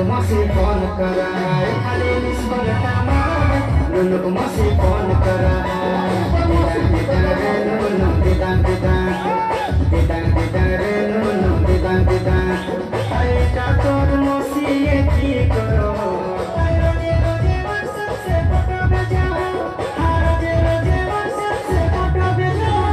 को masih phone kara खाली miss बगतामा नुनु को masih phone kara didang didang re नुनु didang didang didang didang re नुनु didang didang अरे कातोर मोसी ये की करो रोजे रोजे WhatsApp से फोटो भेजाओ रोजे रोजे WhatsApp से फोटो भेजाओ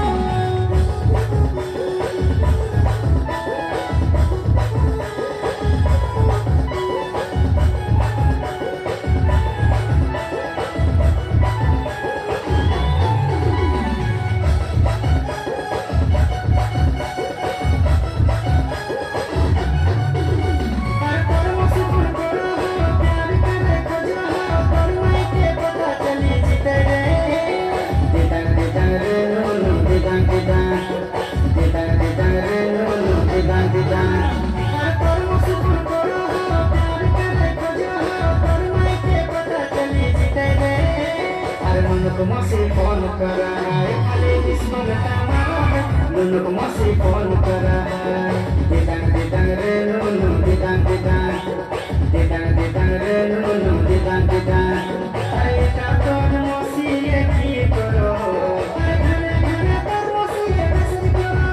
को masih phone kara खाली मिस बगतामा नुनु को masih phone kara didang didang re नुनु didang didang didang didang re नुनु didang didang अरे कातोर मोसी ये की करो घरे घरे तर मोसी ये मैसेज करो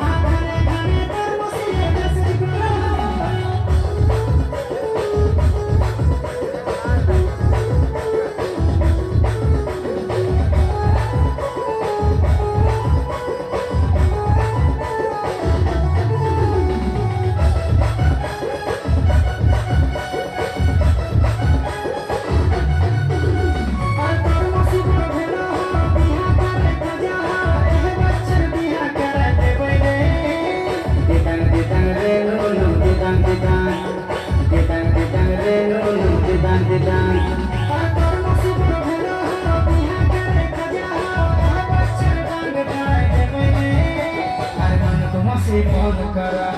घरे घरे तर मोसी ये मैसेज करो masih phone kara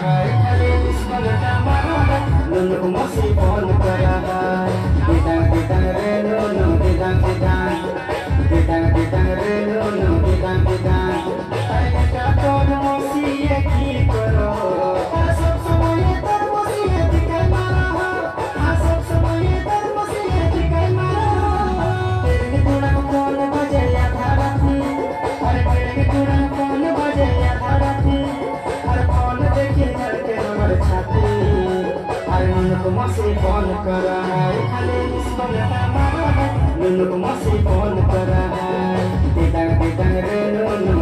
खाली मिस बगतामा नुनु को masih phone kara didang didang re नुनु didang didang didang didang re नुनु didang didang अरे कातोर मोसी ये की करो सब समय तर मोसी ये दिखाई मारो सब समय तर मोसी ये दिखाई मारो तेरे गुणा कौन बजे या धारती अरे तेरे गुणा कौन बजे या धारती नुनु को masih phone kara खाली मिस बगतामा नुनु को masih phone kara didang didang re नुनु